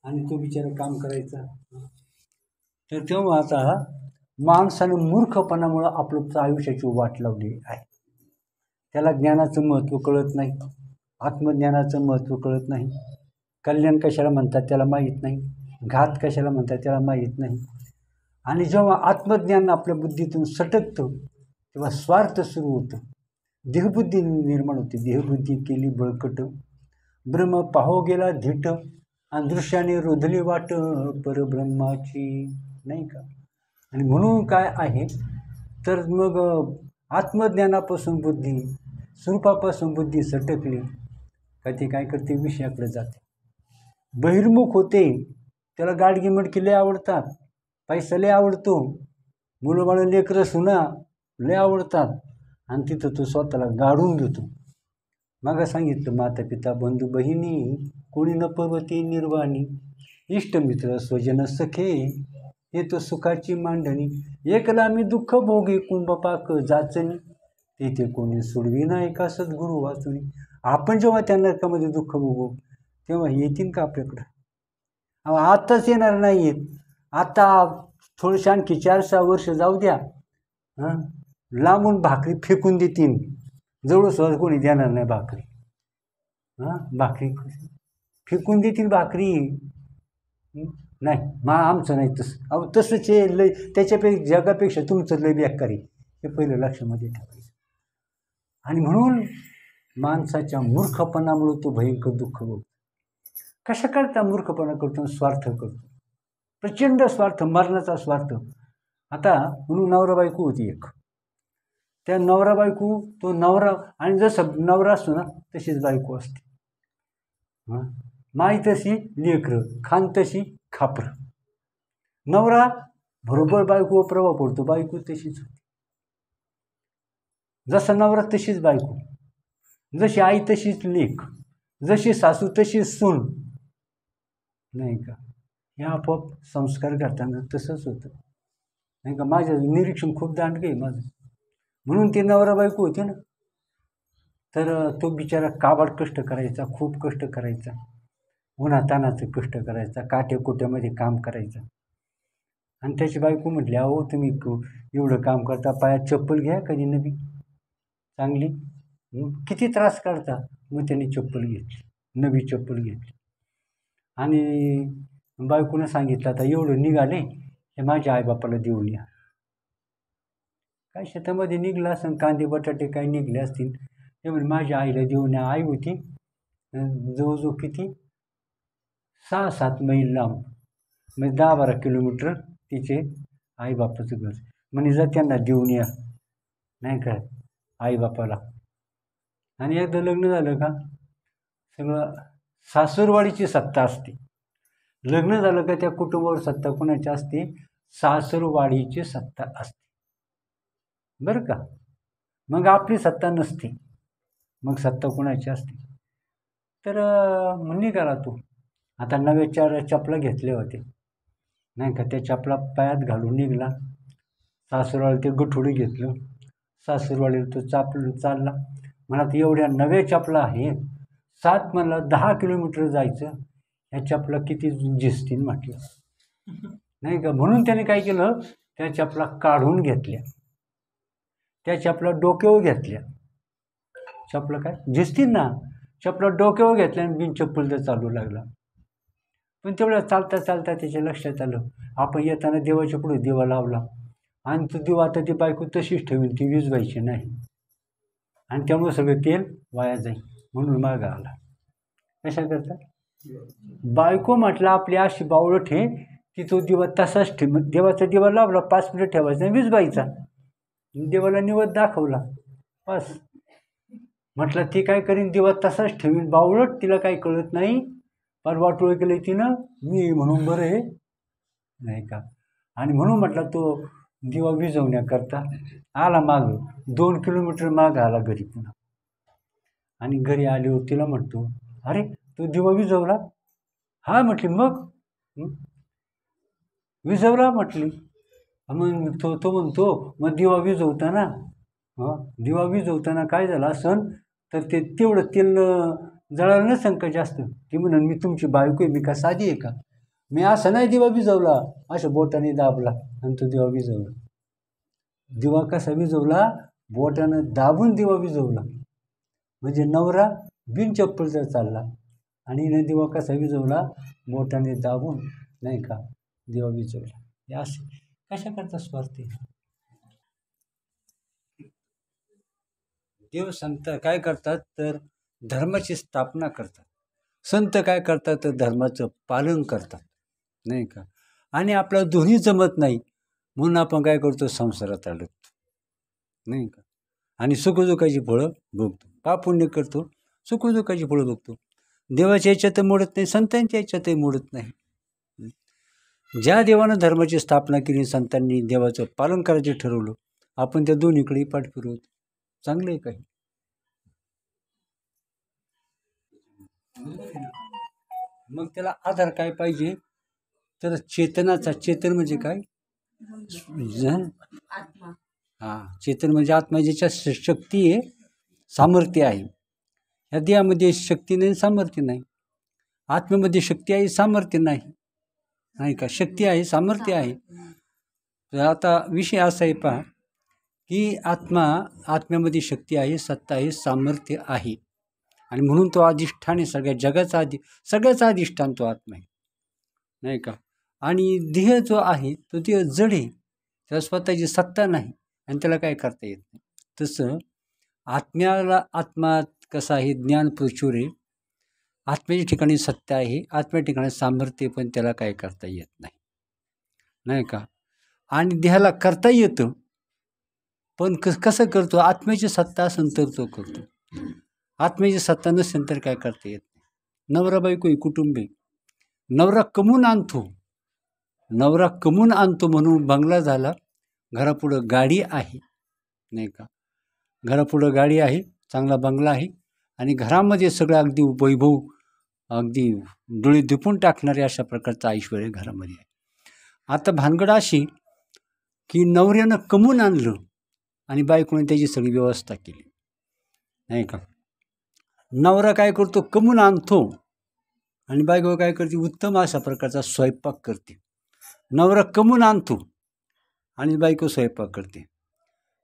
आणि तो बिचारा काम करायचा. तर तेव्हा आता माणसाने मूर्खपणामुळं आपलं आयुष्याची वाट लावली आहे. त्याला ज्ञानाचं महत्त्व कळत नाही, आत्मज्ञानाचं महत्त्व कळत नाही, कल्याण कशाला म्हणतात त्याला माहीत नाही, घात कशाला म्हणतात त्याला माहीत नाही. आणि जेव्हा आत्मज्ञान आपल्या बुद्धीतून सटकतं तेव्हा स्वार्थ सुरू होतं, देहबुद्धी निर्माण होते. देहबुद्धी केली बळकट, ब्रह्म पाहो गेला धीट, आणि दृश्याने रोधली वाट परब्रह्माची, नाही का. आणि म्हणून काय आहे तर मग आत्मज्ञानापासून बुद्धी, स्वरूपापासून बुद्धी सटकली का ते काय करते, विषयाकडे जाते, बहिर्मुख होते. त्याला गाडगी मडकी लय आवडतात, पैसा लय आवडतो, मुलं बाळ लेकरं सुना लय आवडतात, आणि तिथं तो स्वतःला गाडून घेतो. मग सांगितलं, माता पिता बंधू बहिणी कोणी न पर्वती निर्वाणी, इष्टमित्र स्वजन सखे हे तो सुखाची मांडणी, एकला मी दुःख भोगी कुंभपाक जाचणी, तेथे कोणी सोडविना एका सद्गुरू वाचुनी. आपण जेव्हा त्या नरकामध्ये दुःख भोगू तेव्हा येतील का आपल्याकडं? आत्ताच येणार नाही आहेत. आता थोडीशी आणखी 4-6 वर्ष जाऊ द्या, लांबून भाकरी फेकून देतील, जवळ सहज कोणी देणार नाही भाकरी. भाकरी फेकून देतील भाकरी. नाही आमचं नाही तसं. अहो तसंच आहे, लय त्याच्यापेक्षा जगापेक्षा तुमचं लय बेकारी, हे पहिलं लक्षामध्ये ठेवायचं. आणि म्हणून माणसाच्या मूर्खपणामुळे तो भयंकर दुःख बघतो. कशा करता मूर्खपणा करतो? स्वार्थ करतो, प्रचंड स्वार्थ, मरणाचा स्वार्थ. आता म्हणून नवरा बायको होती एक, त्या नवरा बायको, तो नवरा, आणि जसं नवरा असतो ना तशीच बायको असते. माई तशी लेकरं, खान तशी खापर. नवरा बरोबर बायको प्रभाव पडतो, बायको तशीच होती. जसा नवरा तशीच बायको, जशी आई तशीच लेक, जशी सासू तशीच सून, नाही का. हे आपोआप संस्कार करताना तसंच होतं, नाही का. माझं निरीक्षण खूप दांडगं आहे माझं. म्हणून ते नवरा बायको होते ना, तर तो बिचारा काबाड कष्ट करायचा, खूप कष्ट करायचा, उन्हातानाचं कष्ट करायचा, काट्याकुट्यामध्ये काम करायचं. आणि त्याची बायको म्हटली, अहो तुम्ही एवढं काम करता, पायात चप्पल घ्या कधी नवी चांगली, किती त्रास करता. मग त्यांनी चप्पल घेतली, नवी चप्पल घेतली. आणि बायकोनं सांगितलं, आता एवढं निघाले हे माझ्या आईबापाला देऊन या. काय शेतामध्ये निघलं असं, कांदे बटाटे काय निघले असतील, ते म्हणजे माझ्या आईला देऊन या. आई होती जवळजवळ किती 6-7 मैल लांब, म्हणजे 10-12 किलोमीटर तिचे आईबापाचं घर. म्हणजे जर त्यांना देऊन या, नाही का, आईबापाला. आणि एकदा लग्न झालं का सगळं सासूरवाडीची सत्ता असते. लग्न झालं का त्या कुटुंबावर सत्ता कोणाची असते? सासूरवाडीची सत्ता असते, बरं का. मग आपली सत्ता नसते, मग सत्ता कोणाची असते? तर निघाला तो. आता नव्या 4 चपला घेतले होते, नाही का, त्या चपला पायात घालून निघाला. सासूरवाडी ते गठुडी घेतलं, सासूरवाडीला तो चालला. मला तर एवढ्या नव्या चपला आहेत, 7 मला 10 किलोमीटर जायचं, ह्या चपला किती झिजतील म्हटलं, नाही का. म्हणून त्याने काय केलं, त्या चपला काढून घेतल्या, त्या चपला डोक्यावर घेतल्या. चपला काय झिजतील ना, चपला डोक्यावर घेतल्या आणि बिन चप्पल तर चालू लागला. पण तेवढ्या चालता चालता त्याच्या लक्षात आलं, आपण येताना देवाच्या पुढे दिवा लावला, आणि तो दिवा आता ती बायको तशीच ठेवून, ती विजवायची नाही, आणि त्यामुळे सगळं तेल वाया जाईल. म्हणून मागं आला. कशा करता? बायको म्हटलं आपली अशी बावळट आहे की तो दिवा तसाच ठेव, देवाचा दिवा लावला, 5 मिनिट ठेवायचा आणि विजवायचा, देवाला निवद दाखवला, बस. म्हटलं ती काय करीन, दिवा तसाच ठेवीन, बावळट, तिला काही कळत नाही, फार वाटोळ केलं तिनं, मी म्हणून बरं आहे, नाही का. आणि म्हणून म्हटलं तो दिवा विजवण्याकरता आला मागं, 2 किलोमीटर मागं आला घरी पुन्हा. आणि घरी आल्यावर तिला म्हणतो, अरे तो दिवा विजवला? हा म्हटली, मग विजवला म्हटली. मग तो म्हणतो, मग दिवा विजवताना काय झालं असन तर ते तेवढं तेल जळालं नसेल का जास्त? ती म्हणून मी तुमची बायको आहे, मी का साधी आहे का? मी असं नाही दिवा विजवला, असं बोटाने दाबला आणि तो दिवा विजवला. दिवा कसा विजवला? बोटानं दाबून दिवा विजवला. म्हणजे नवरा बिन चप्पलचा चालला आणि हिने दिवा कसा विजवला? बोटाने दाबून, नाही का, दिवा विजवला. हे असे कशा करता स्वार्थी? देव संत काय करतात तर धर्माची स्थापना करतात. संत काय करतात तर धर्माचं पालन करतात, नाही का. आणि आपल्याला दोन्ही जमत नाही म्हणून आपण काय करतो? संसारात अडकतो, नाही का. आणि सुखदुःखाची फळं भोगतो. पाप पुण्य करतो, सुखदुःखाची फळं भोगतो. देवाच्या याच्यातही मोडत नाही, संतांच्या याच्यातही मोडत नाही. ज्या देवानं धर्माची स्थापना केली, संतांनी देवाचं पालन करायचं ठरवलं, आपण त्या दोन्हीकडे पाठ फिरवतो. चांगलं आहे काही. मग त्याला आधार काय पाहिजे? तर चेतनाचा. चेतन म्हणजे काय? चेतन म्हणजे आत्मा, ज्याच्या शक्ती आहे, सामर्थ्य आहे. ह्या देहामध्ये शक्ती नाही, सामर्थ्य नाही. आत्म्यामध्ये शक्ती आहे, सामर्थ्य नाही, नाही का. शक्ती आहे, सामर्थ्य आहे. तर आता विषय असा आहे पहा, की आत्म्यामध्ये शक्ती आहे, सत्ता आहे, सामर्थ्य आहे. आणि म्हणून तो अधिष्ठान आहे, सगळ्या जगाचा सगळ्याचा अधिष्ठान तो आत्मा आहे, नाही का. आणि देह जो आहे तो देह जड आहे, त्याला स्वतःची सत्ता नाही आणि त्याला काय करता येत नाही. तसं आत्मा कसा आहे? ज्ञान प्रचुर आहे, आत्म्याच्या ठिकाणी सत्ता आहे, आत्म्या ठिकाणी सामर्थ्य, पण त्याला काय करता येत नाही, नाही का. आणि देहाला करता येतं, पण कसं करतो? आत्म्याची सत्ता असेल तर तो करतो. आत्म्याची सत्ता नसेल तर काय करता येत नाही. नवरा बायको ही कुटुंब आहे. नवरा कमवून आणतो म्हणून बंगला झाला, घरापुढं गाडी आहे, नाही का. घरापुढं गाडी आहे, चांगला बंगला आहे, आणि घरामध्ये सगळं अगदी वैभव, अगदी डोळे दिपून टाकणारे अशा प्रकारचं ऐश्वर्य घरामध्ये आहे. आता भानगड अशी की नवऱ्यानं कमवून आणलं आणि बायकोने त्याची सगळी व्यवस्था केली, नाही का. नवरा काय करतो? कमवून आणतो आणि बायको काय करते? उत्तम अशा प्रकारचा स्वयंपाक करते. नवरा कमवून आणतो आणि बायको स्वयंपाक करते.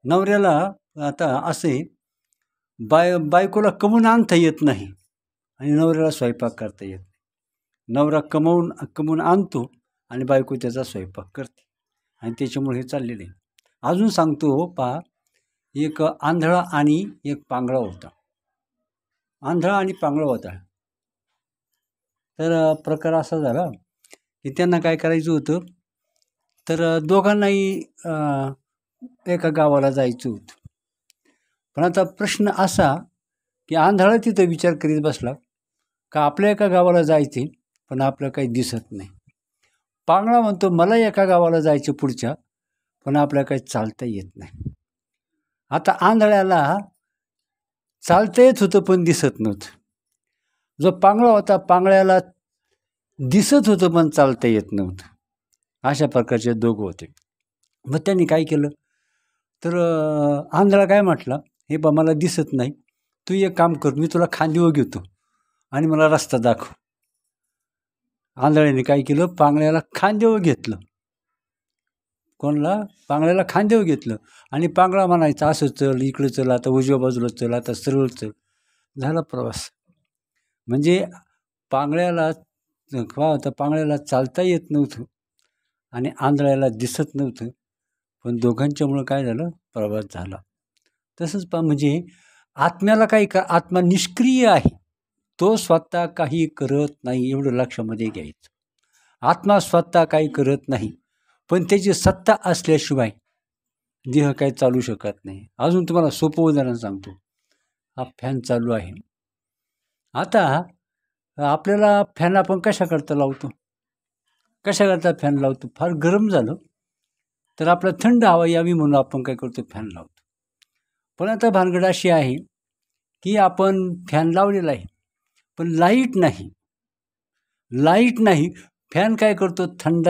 नवऱ्याला आता असे बायकोला कमवून आणता येत नाही आणि नवऱ्याला स्वयंपाक करता येत नाही. नवरा कमवून आणतो आणि बायको त्याचा स्वयंपाक करते, आणि त्याच्यामुळे हे चाललेलं आहे. अजून सांगतो पहा, एक आंधळा आणि एक पांगळा होता. आंधळा आणि पांगळा होता. तर प्रकार असा झाला की त्यांना काय करायचं होतं, तर दोघांनाही एका गावाला जायचं होतं. पण आता प्रश्न असा की आंधळा तिथं विचार करीत बसला का आपल्या एका गावाला जायचे, पण आपलं काही दिसत नाही. पांगळा म्हणतो मला एका गावाला जायचं पुढच्या, पण आपल्याला काही चालता येत नाही. आता आंधळ्याला चालता येत होतं पण दिसत नव्हतं. जो पांगळा होता, पांगळ्याला दिसत होतं पण चालता येत नव्हतं. अशा प्रकारचे दोघं होते. मग त्यांनी काय केलं, तर आंधळा काय म्हटला, हे बा मला दिसत नाही, तू एक काम कर, मी तुला खांदीवर घेतो आणि मला रस्ता दाखव. आंधळ्याने काय केलं, पांगळ्याला खांद्यावर घेतलं. पांगळ्याला खांद्यावर घेतलं आणि पांगळा म्हणायचा असं चल, इकडं चल, आता उजव्या बाजूला चल, आता सरळ चल. झाला प्रवास. म्हणजे पांगळ्याला चालता येत नव्हतं आणि आंधळ्याला दिसत नव्हतं, पण दोघांच्यामुळं काय झालं, प्रवास झाला. तसंच म्हणजे आत्म्याला आत्मा निष्क्रिय आहे, तो स्वतः काही करत नाही, एवढं लक्षामध्ये घ्यायचं. आत्मा स्वतः काही करत नाही, पण त्याची सत्ता असल्याशिवाय देह काही चालू शकत नाही. अजून तुम्हाला सोपं उदाहरण सांगतो. हा फॅन चालू आहे. आता आपल्याला फॅन आपण कशाकरता लावतो? फॅन लावतो? फार गरम झालं तर आपल्याला थंड हवा यावी म्हणून आपण काय करतो, फॅन लावतो. पण आता भानगड अशी आहे की आपण फॅन लावलेला आहे, पण लाईट नाही. फॅन काय करतो, थंड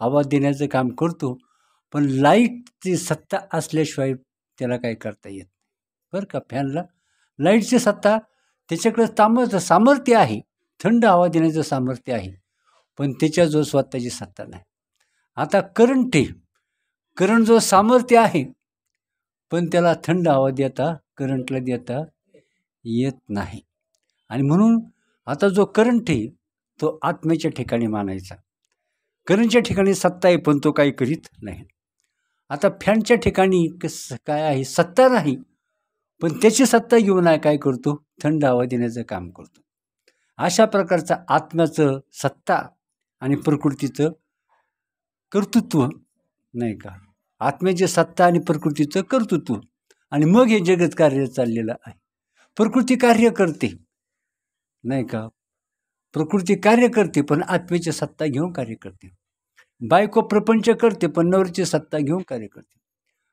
हवा देण्याचं काम करतो, पण लाईटची सत्ता असल्याशिवाय त्याला काय करता येत नाही, बरं का. फॅनला लाईटची सत्ता, त्याच्याकडे सामर्थ्य आहे, थंड हवा देण्याचं सामर्थ्य आहे, पण त्याच्याजवळ स्वतःची सत्ता नाही. आता करंट आहे, करंट जो सामर्थ्य आहे, पण त्याला थंड हवा देता करंटला देता येत नाही. आणि म्हणून आता जो करंट आहे तो आत्म्याच्या ठिकाणी मानायचा. करंटच्या ठिकाणी सत्ता आहे पण तो काही करीत नाही. आता फॅनच्या ठिकाणी काय आहे, सत्ता नाही, पण त्याची सत्ता घेऊन काय करतो, थंड हवा देण्याचं काम करतो. अशा प्रकारचं आत्म्याचं सत्ता आणि प्रकृतीचं कर्तृत्व, नाही का, आत्म्याची सत्ता आणि प्रकृतीचं कर्तृत्व, आणि मग हे जगत कार्य चाललेलं आहे. प्रकृती कार्य करते, नाही का, प्रकृती कार्य करते पण आत्म्याची सत्ता घेऊन कार्य करते. बायको प्रपंच करते पण नवऱ्याची सत्ता घेऊन कार्य करते.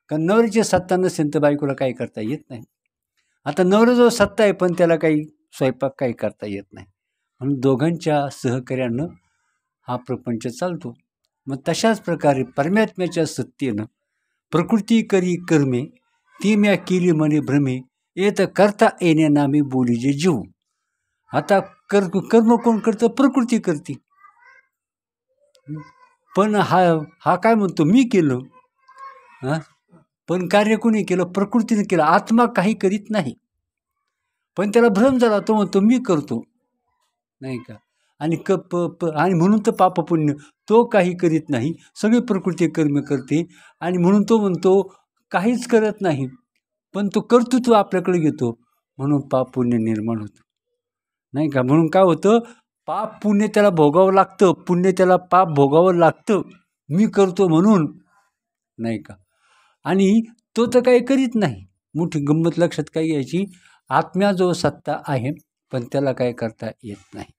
कारण नवऱ्याची सत्ता नसेल तर बायकोला काही करता येत नाही. आता नवऱ्याजवळ सत्ता आहे पण त्याला काही स्वयंपाक काही करता येत नाही. म्हणून दोघांच्या सहकार्यानं हा प्रपंच चालतो. मग तशाच प्रकारे परमात्म्याच्या सत्तेनं प्रकृती करी कर्मे, ती म्या केली म्हणे भ्रमे, येत करता येणे नामी बोली जे जीव. आता कर्म कोण करतं, प्रकृती करते. पण हा काय म्हणतो, मी केलं. पण कार्य कोणी केलं, प्रकृतीने केलं. आत्मा काही करीत नाही, पण त्याला भ्रम झाला, तो म्हणतो मी करतो, नाही का. आणि आणि म्हणून तर पाप पुण्य तो काही करीत नाही, सगळी प्रकृती कर्म करते. आणि म्हणून तो म्हणतो काहीच करत नाही, पण तो कर्तृत्व आपल्याकडे घेतो, म्हणून पाप पुण्य निर्माण होतं, नाही का. म्हणून काय होतं, पाप पुण्य त्याला भोगावं लागतं, पुण्य त्याला पाप भोगावं लागतं, मी करतो म्हणून, नाही का. आणि तो तर काही करीत नाही. मोठी गंमत लक्षात काय घ्यायची, आत्म्याजवळ सत्ता आहे पण त्याला काय करता येत नाही.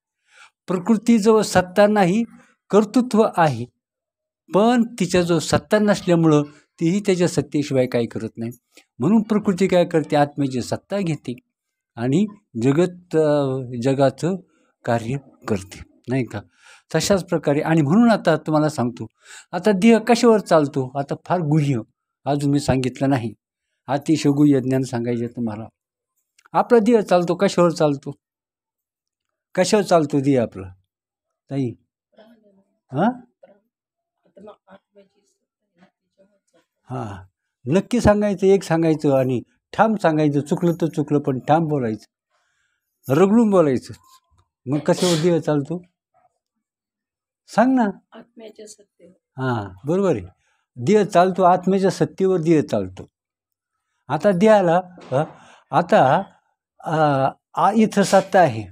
प्रकृतीजवळ सत्ता नाही, कर्तृत्व आहे, पण तिच्याजवळ सत्ता नसल्यामुळं तीही त्याच्या सत्तेशिवाय काही करत नाही. म्हणून प्रकृती काय करते, आत्म्याची सत्ता घेते आणि जगाचं कार्य करते, नाही का. तशाच प्रकारे. आणि म्हणून आता तुम्हाला सांगतो, आता देह कशावर चालतो, आता फार गुह्य अजून मी सांगितलं नाही, अतिशय गुह्य ज्ञान सांगायचं तुम्हाला. आपला देह चालतो कशावर चालतो, कशावर चालतो देह आपला ताई? हां, नक्की सांगायचं, एक सांगायचं आणि ठाम सांगायचं. चुकलं तर चुकलं पण ठाम बोलायचं, रगडून बोलायचं. मग कशावर देह चालतो सांग ना. आत्म्याच्या सत्तेवर. हां, बरोबर आहे. देह चालतो आत्म्याच्या सत्तेवर, देह चालतो. आता देहाला आता इथं सत्ता आहे,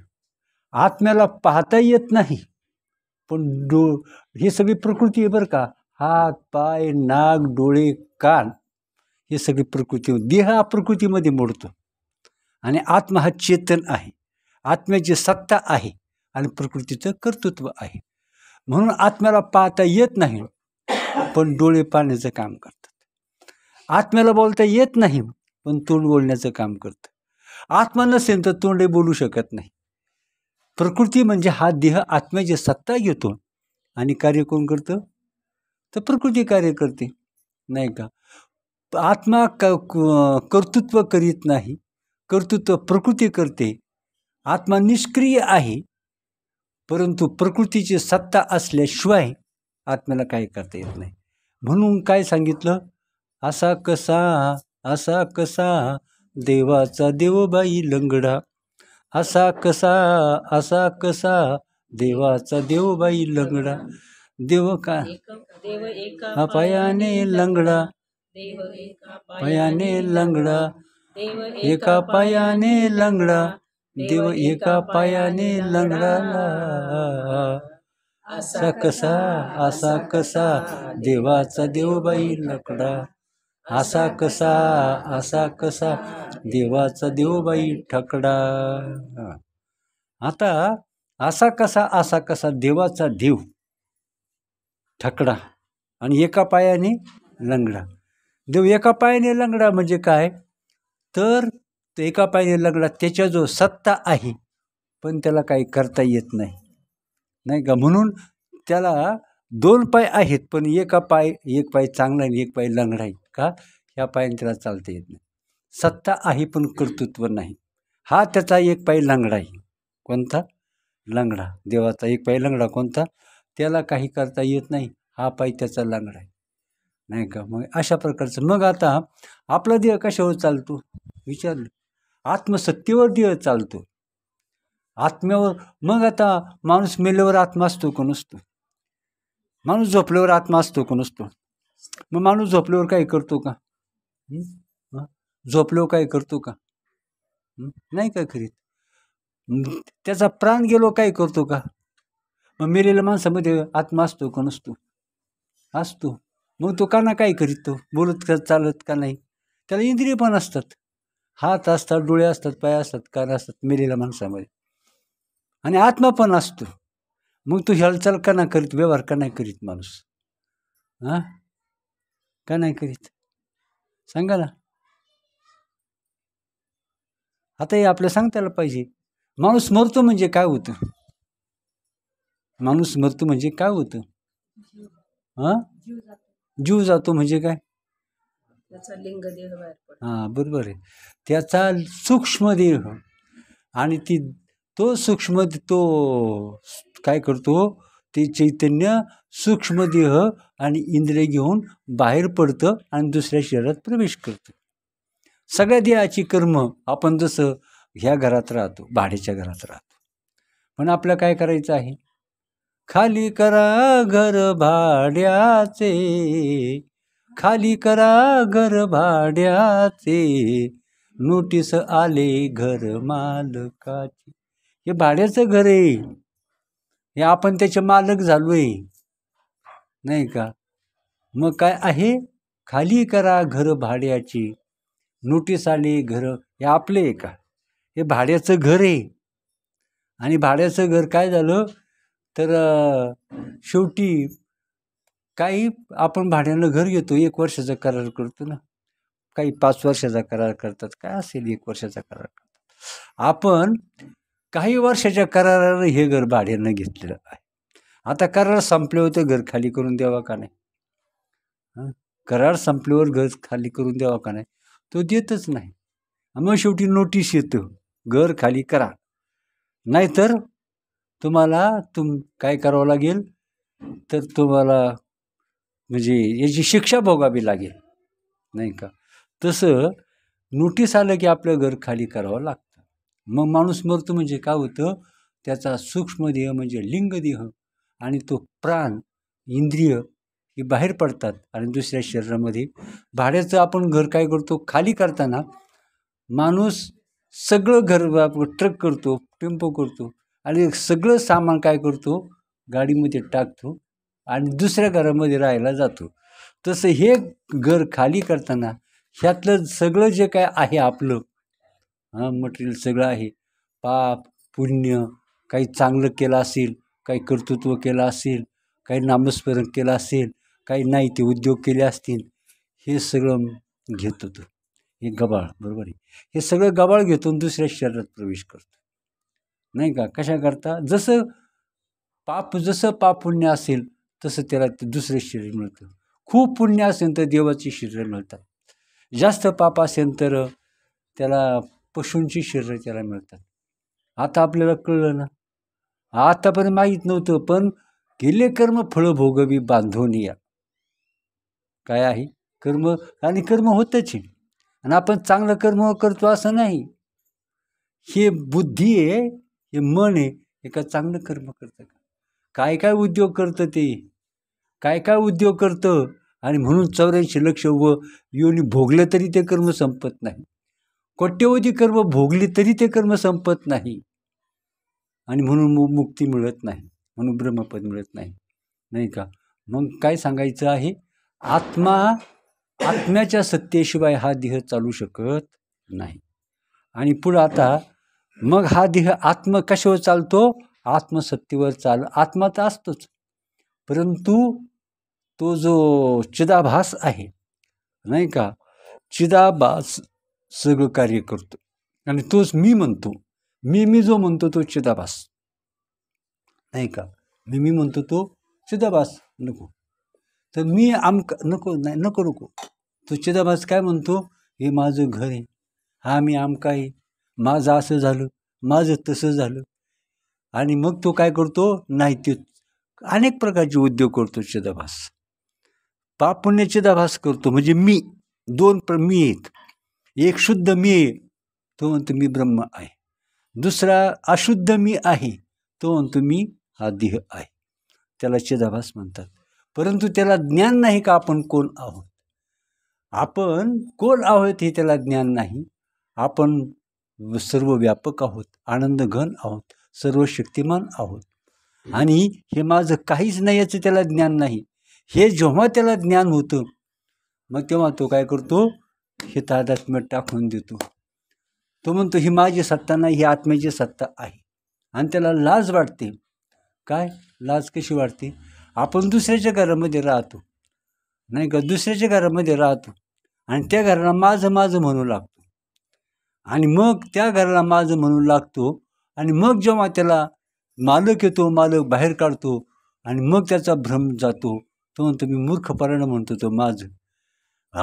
आत्म्याला पाहता येत नाही, पण ही सगळी प्रकृती आहे बरं का. हात पाय नाक डोळे कान हे सगळी प्रकृती. देह हा प्रकृतीमध्ये मोडतो आणि आत्मा हा चेतन आहे, आत्म्याची सत्ता आहे आणि प्रकृतीचं कर्तृत्व आहे. म्हणून आत्म्याला पाहता येत नाही पण डोळे पाहण्याचं काम करतात. आत्म्याला बोलता येत नाही पण तोंड बोलण्याचं काम करतं. आत्मा नसेल तर तोंडही बोलू शकत नाही. प्रकृती म्हणजे हा देह आत्म्याची सत्ता घेतो आणि कार्य कोण करतं, तर प्रकृती कार्य करते, नाही का. आत्मा कर्तृत्व करीत नाही, कर्तृत्व प्रकृती करते. आत्मा निष्क्रिय आहे, परंतु प्रकृतीची सत्ता असल्याशिवाय आत्म्याला काही करता येत नाही. म्हणून काय सांगितलं, असा कसा देवाचा देवबाई लंगडा, असा कसा देवाचा देवबाई लंगडा. देव का पायाने लंगडा, पायाने लंगडा, एका पायाने लंगडा, देव एका पायाने लंगडा. असा कसा देवाचा देवबाई लंगडा, असा कसा देवाचा देवबाई ठकडा. आता असा कसा देवाचा देव ठकडा आणि एका पायाने लंगडा. देव एका पायाने लंगडा म्हणजे काय, तर एका पायाने लंगडा, त्याच्याजवळ सत्ता आहे पण त्याला काही करता येत नाही, नाही का. म्हणून त्याला दोन पाय आहेत पण एक पाय चांगला आणि एक पाय लंगडा आहे का, ह्या पायाने त्याला चालता येत नाही. सत्ता आहे पण कर्तृत्व नाही. हा त्याचा एक पाय लंगडा आहे. कोणता? लंगडा. देवाचा एक पाय लंगडा कोणता, त्याला काही करता येत नाही, हा पाय त्याचा लांगडा आहे, नाही का. मग अशा प्रकारचं. मग आता आपला देह कशावर चालतो विचारलं, आत्मसत्तेवर देह चालतो, आत्म्यावर. मग आता माणूस मेल्यावर आत्मा असतो का नसतो? माणूस झोपल्यावर आत्मा असतो का नसतो? मग माणूस झोपल्यावर काय करतो का? झोपल्यावर काय करतो का? नाही काय करीत. त्याचा प्राण गेलो काय करतो का? मग मेलेल्या माणसामध्ये आत्मा असतो का नसतो? असतो. मग तो काना काय करीत? तो बोलत का, चालत का नाही? त्याला इंद्रिय पण असतात, हात असतात, डोळे असतात, पाय असतात, कान असतात मेलेल्या माणसामध्ये, आणि आत्मा पण असतो. मग तो हालचाल का नाही करीत, व्यवहार का नाही करीत माणूस? का नाही करीत सांगा ना. आता हे आपल्या सांगतायला पाहिजे. माणूस मरतो म्हणजे काय होतं? माणूस मरतो म्हणजे काय होतं? जीव जातो म्हणजे काय? बरोबर आहे. त्याचा सूक्ष्म देह, आणि तो सूक्ष्म, तो काय करतो, ते चैतन्य सूक्ष्म देह आणि इंद्रिय घेऊन बाहेर पडतं आणि दुसऱ्या शरीरात प्रवेश करतं. सगळ्या देहाची कर्म आपण जसं ह्या घरात राहतो, भाड्याच्या घरात राहतो, पण आपल्याला काय करायचं आहे? खाली करा घर भाड्याचे, खाली करा घर भाड्याचे, नोटीस आले घर मालकाची. हे भाड्याचं घर आहे, हे आपण त्याचे मालक झालोय, नाही का. मग काय आहे? खाली करा घर भाड्याची, नोटीस आली घर. हे आपले आहे का? हे भाड्याचं घर आहे. आणि भाड्याचं घर काय झालं तर शेवटी काही आपण भाड्यानं घर घेतो, 1 वर्षाचा करार करतो ना, काही 5 वर्षाचा करार करतात, काय असेल 1 वर्षाचा करार करतात. आपण काही वर्षाच्या करारानं हे घर भाड्यानं घेतलेलं आहे. आता करार संपल्यावर ते घर खाली करून द्यावा का नाही? करार संपल्यावर घर खाली करून द्यावा का नाही? तो देतच नाही. मग शेवटी नोटीस येतं, घर खाली करा, नाहीतर तुम्हाला काय करावं लागेल, तर तुम्हाला म्हणजे याची शिक्षा भोगावी लागेल, नाही का. तसं नोटीस आलं की आपलं घर खाली करावं लागतं. मग माणूस मरतो म्हणजे काय होतं? त्याचा सूक्ष्म देह म्हणजे लिंगदेह आणि तो प्राण, इंद्रिय ही बाहेर पडतात आणि दुसऱ्या शरीरामध्ये. भाड्याचं आपण घर काय करतो? खाली करताना माणूस सगळं घर ट्रक करतो, टेम्पो करतो, आणि सगळं सामान काय करतो? गाडीमध्ये टाकतो आणि दुसऱ्या घरामध्ये राहायला जातो. तसं हे घर खाली करताना ह्यातलं सगळं जे काय आहे आपलं मटेरियल सगळं आहे, पाप पुण्य, काही चांगलं केलं असेल, काही कर्तृत्व केलं असेल, काही नामस्मरण केलं असेल, काही नाही ते उद्योग केले असतील, हे सगळं घेतो तो. हे गबाळ, बरोबर आहे. हे सगळं गबाळ घेतो दुसऱ्या शरीरात प्रवेश करतो, नाही का. कशा करता? जसं पाप पुण्य असेल तसं त्याला ते दुसरे शरीर मिळतं. खूप पुण्य असेल तर देवाची शरीरं मिळतात, जास्त पाप असेल तर त्याला पशूंची शरीरं त्याला मिळतात. आता आपल्याला कळलं ना. आतापर्यंत माहीत नव्हतं, पण केले कर्म फळ भोगवी बांधून या. काय आहे? कर्म, आणि कर्म होतच आहे, आणि आपण चांगलं कर्म करतो असं नाही. हे बुद्धी आहे, हे मन आहे, हे का चांगलं कर्म करतं का? काय काय उद्योग करतं ते, काय काय उद्योग करतं, आणि म्हणून 84 लक्ष योनी भोगलं तरी ते कर्म संपत नाही. कोट्यवधी कर्म भोगली तरी ते कर्म संपत नाही, आणि म्हणून मुक्ती मिळत नाही, म्हणून ब्रह्मपद मिळत नाही, नाही का. मग काय सांगायचं आहे? आत्म्याच्या सत्तेशिवाय हा देह चालू शकत नाही. आणि पुढं आता मग हा देह आत्म कशावर चालतो? आत्मसत्तेवर आत्मा तर असतोच, परंतु तो जो चिदाभास आहे, नाही का, चिदाभास सगळं कार्य करतो, आणि तोच मी म्हणतो. मी जो म्हणतो तो चिदाभास, नाही का. मी म्हणतो तो चिदाभास नको, तर मी नको नाही, नको. तो चिदाभास काय म्हणतो? हे माझं घर आहे, हा मी आमका आहे, माझं असं झालं, माझं तसं झालं. आणि मग तो काय करतो? नाही, ते अनेक प्रकारचे उद्योग करतो चिदाभास. पाप पुण्य चिदाभास करतो, म्हणजे मी दोन मी आहेत. एक शुद्ध मी आहे, तो म्हणतो मी ब्रह्म आहे. दुसरा अशुद्ध मी आहे, तो म्हणतो मी हा देह आहे. त्याला चिदाभास म्हणतात. परंतु त्याला ज्ञान नाही का आपण कोण आहोत. आपण कोण आहोत हे त्याला ज्ञान नाही. आपण सर्व व्यापक आहोत, आनंद घन आहोत, सर्व शक्तिमान आहोत. आणि हे माझं काहीच नाही याचं त्याला ज्ञान नाही. हे जेव्हा त्याला ज्ञान होतं, मग तेव्हा तो काय करतो, हे तादात्म्य टाकून देतो. तो म्हणतो ही माझी सत्ता नाही, ही आत्म्याची सत्ता आहे. आणि त्याला लाज वाटते. काय लाज कशी वाटते, आपण दुसऱ्याच्या घरामध्ये राहतो नाही का, दुसऱ्याच्या घरामध्ये राहतो आणि त्या घराला माझं माझं म्हणू लागतो. आणि मग त्या घराला माझं म्हणू लागतो आणि मग जेव्हा त्याला मालक येतो, मालक बाहेर काढतो आणि मग त्याचा भ्रम जातो. तो म्हणतो मी मूर्खपणानं म्हणतो तो माझं.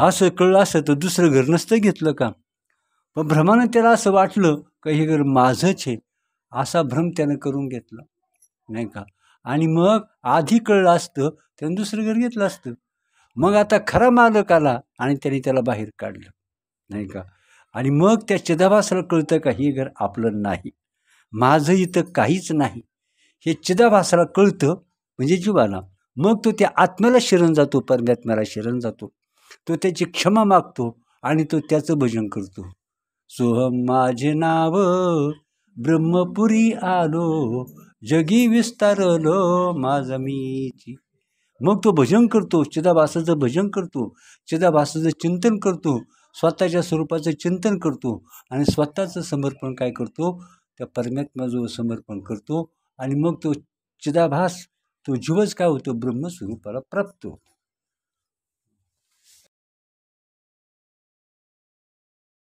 असं कळलं असतं तर दुसरं घर नसतं घेतलं का. पण भ्रमानं त्याला असं वाटलं का हे घर माझंच आहे, असा भ्रम त्यानं करून घेतला नाही का. आणि मग आधी कळलं असतं त्यानं दुसरं घर घेतलं असतं. मग आता खरा मालक आला आणि त्याने त्याला बाहेर काढलं नाही का. आणि मग त्या चिदाभासाला कळतं का हे घर आपलं नाही, माझं इथं काहीच नाही. हे चिदाभासाला कळतं म्हणजे जीवाला. मग तो त्या आत्म्याला शरण जातो, परमात्म्याला शरण जातो. तो त्याची क्षमा मागतो आणि तो त्याचं भजन करतो. सोहम माझे नाव ब्रह्मपुरी आलो, जगी विस्तारलो माझा मीची. मग तो भजन करतो, चिदाभासाचं भजन करतो, चिदाभासाचं चिंतन करतो, स्वतःच्या स्वरूपाचं चिंतन करतो आणि स्वतःचं समर्पण काय करतो, त्या परमात्म्याजवळ समर्पण करतो. आणि मग तो चिदाभास, तो जीवच काय होतो, ब्रह्मस्वरूपाला प्राप्त होतो.